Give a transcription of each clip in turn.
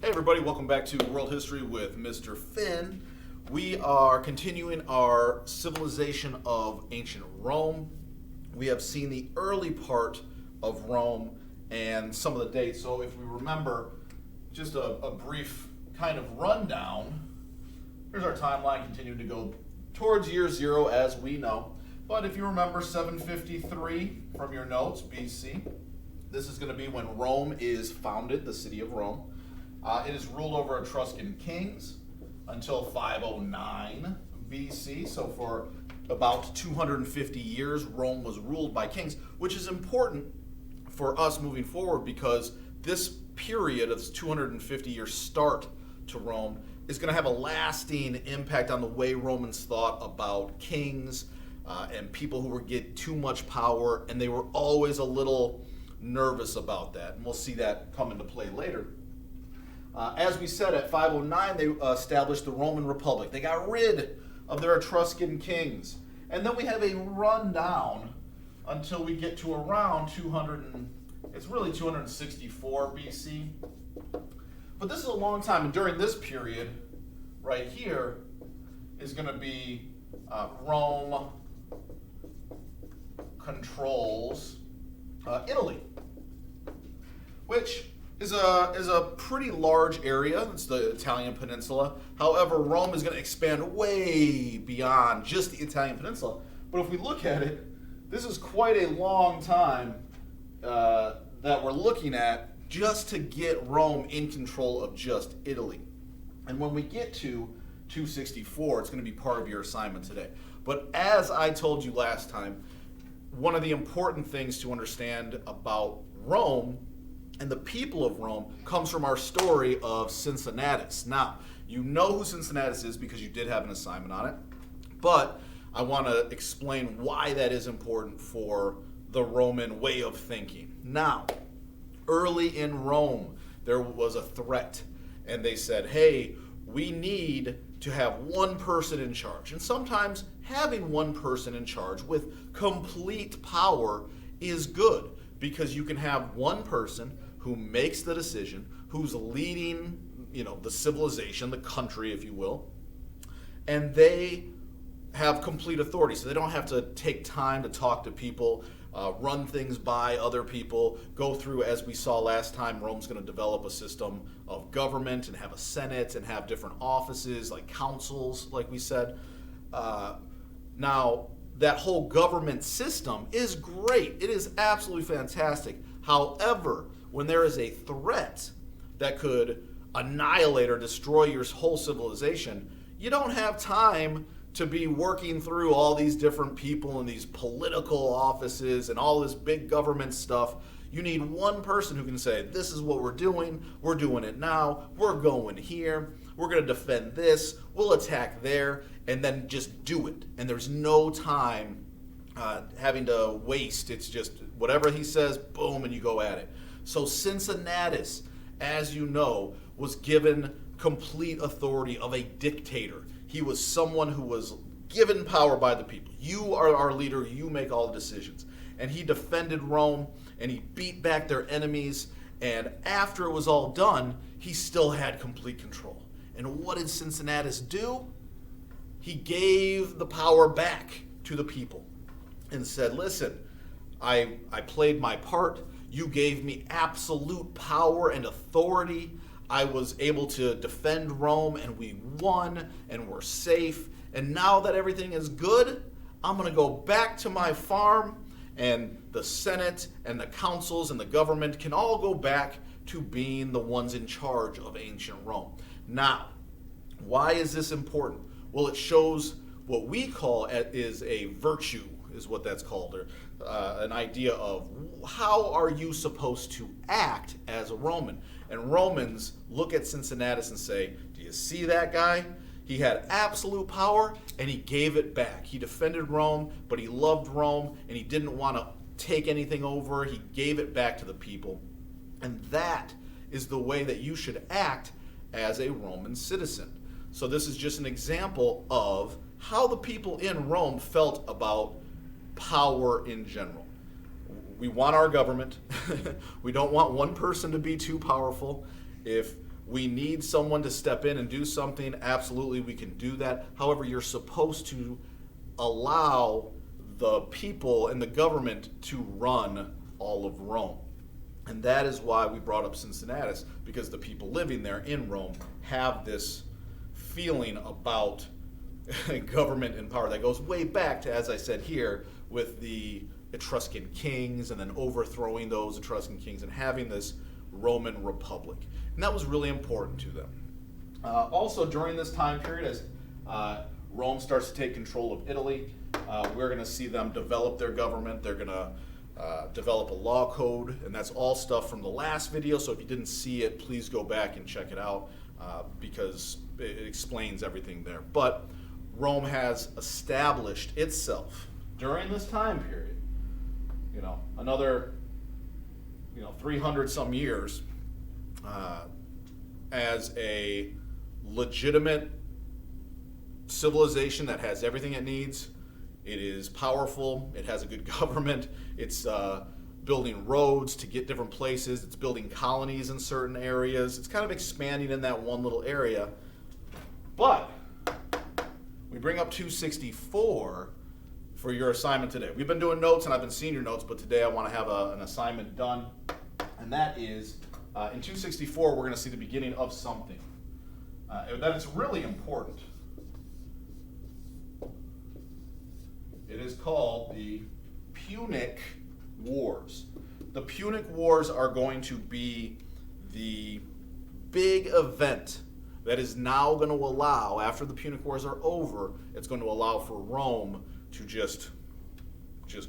Hey everybody, welcome back to World History with Mr. Finn. We are continuing our civilization of ancient Rome. We have seen the early part of Rome and some of the dates. So if we remember, just a brief kind of rundown. Here's our timeline continuing to go towards year zero as we know. But if you remember 753 from your notes, BC, this is going to be when Rome is founded, the city of Rome. It is ruled over Etruscan kings until 509 BC. So for about 250 years, Rome was ruled by kings, which is important for us moving forward because this period of this 250-year start to Rome is going to have a lasting impact on the way Romans thought about kings and people who would get too much power, and they were always a little nervous about that. And we'll see that come into play later. As we said, at 509, they established the Roman Republic. They got rid of their Etruscan kings. And then we have a rundown until we get to around 264 BC. But this is a long time, and during this period, right here, is going to be Rome controls Italy, which is a pretty large area. It's the Italian peninsula. However, Rome is going to expand way beyond just the Italian peninsula. But if we look at it, this is quite a long time that we're looking at just to get Rome in control of just Italy. And when we get to 264, it's going to be part of your assignment today. But as I told you last time, one of the important things to understand about Rome and the people of Rome comes from our story of Cincinnatus. Now, you know who Cincinnatus is because you did have an assignment on it, but I want to explain why that is important for the Roman way of thinking. Now, early in Rome, there was a threat, and they said, hey, we need to have one person in charge. And sometimes having one person in charge with complete power is good because you can have one person who makes the decision, who's leading, the civilization, the country, if you will, and they have complete authority. So they don't have to take time to talk to people, run things by other people, go through, as we saw last time, Rome's going to develop a system of government and have a senate and have different offices like councils, like we said. Now, that whole government system is great. It is absolutely fantastic. However, when there is a threat that could annihilate or destroy your whole civilization, you don't have time to be working through all these different people and these political offices and all this big government stuff. You need one person who can say, this is what we're doing it now, we're going here, we're going to defend this, we'll attack there, and then just do it. And there's no time having to waste. It's just whatever he says, boom, and you go at it. So Cincinnatus, as you know, was given complete authority of a dictator. He was someone who was given power by the people. You are our leader, you make all the decisions. And he defended Rome, and he beat back their enemies, and after it was all done, he still had complete control. And what did Cincinnatus do? He gave the power back to the people and said, listen, I played my part. You gave me absolute power and authority. I was able to defend Rome, and we won, and we're safe. And now that everything is good, I'm going to go back to my farm, and the Senate and the councils and the government can all go back to being the ones in charge of ancient Rome. Now, why is this important? Well, it shows what we call is a virtue, is what that's called, or an idea of how are you supposed to act as a Roman. And Romans look at Cincinnatus and say, do you see that guy? He had absolute power, and he gave it back. He defended Rome, but he loved Rome, and he didn't want to take anything over. He gave it back to the people. And that is the way that you should act as a Roman citizen. So this is just an example of how the people in Rome felt about power in general. We want our government. We don't want one person to be too powerful. If we need someone to step in and do something, absolutely we can do that. However, you're supposed to allow the people and the government to run all of Rome. And that is why we brought up Cincinnatus, because the people living there in Rome have this feeling about government and power that goes way back to, as I said here, with the Etruscan kings and then overthrowing those Etruscan kings and having this Roman Republic. And that was really important to them. Also, during this time period, as Rome starts to take control of Italy, we're going to see them develop their government. They're going to develop a law code, and that's all stuff from the last video. So if you didn't see it, please go back and check it out because it explains everything there. But Rome has established itself during this time period, another 300 some years as a legitimate civilization that has everything it needs. It is powerful. It has a good government. It's building roads to get different places. It's building colonies in certain areas. It's kind of expanding in that one little area. But we bring up 264 for your assignment today. We've been doing notes and I've been seeing your notes, but today I want to have an assignment done. And that is, in 264, we're going to see the beginning of something. That is really important. It is called the Punic Wars. The Punic Wars are going to be the big event that is now going to allow, after the Punic Wars are over, it's going to allow for Rome to just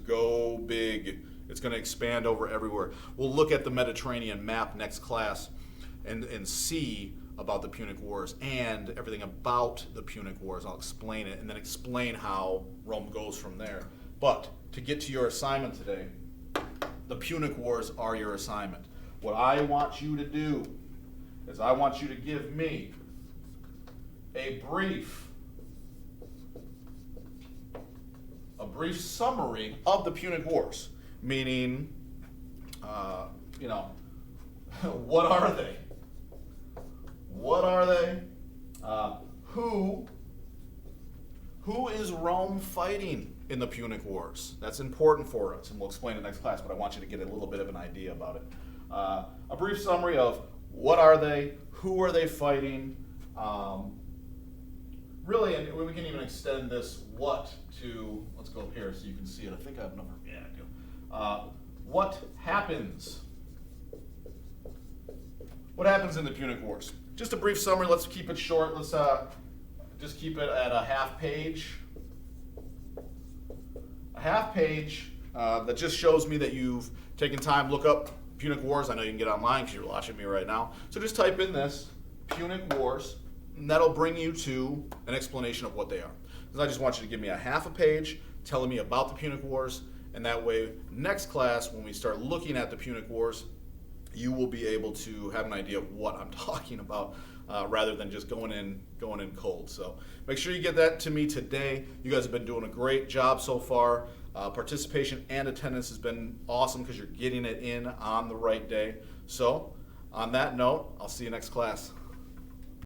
go big. It's going to expand over everywhere. We'll look at the Mediterranean map next class and see about the Punic Wars and everything about the Punic Wars. I'll explain it and then explain how Rome goes from there. But to get to your assignment today, the Punic Wars are your assignment. What I want you to do is I want you to give me a brief summary of the Punic Wars, meaning, what are they? What are they? Who is Rome fighting in the Punic Wars? That's important for us, and we'll explain it next class, but I want you to get a little bit of an idea about it. A brief summary of what are they, who are they fighting, really, and we can even extend this what to, let's go up here so you can see it. I think I have a number. Yeah, I do. What happens? What happens in the Punic Wars? Just a brief summary. Let's keep it short. Let's just keep it at a half page. A half page that just shows me that you've taken time to look up Punic Wars. I know you can get online because you're watching me right now. So just type in this, Punic Wars, and that'll bring you to an explanation of what they are. Because I just want you to give me a half a page telling me about the Punic Wars, and that way next class when we start looking at the Punic Wars, you will be able to have an idea of what I'm talking about rather than just going in cold. So make sure you get that to me today. You guys have been doing a great job so far. Participation and attendance has been awesome because you're getting it in on the right day. So on that note, I'll see you next class.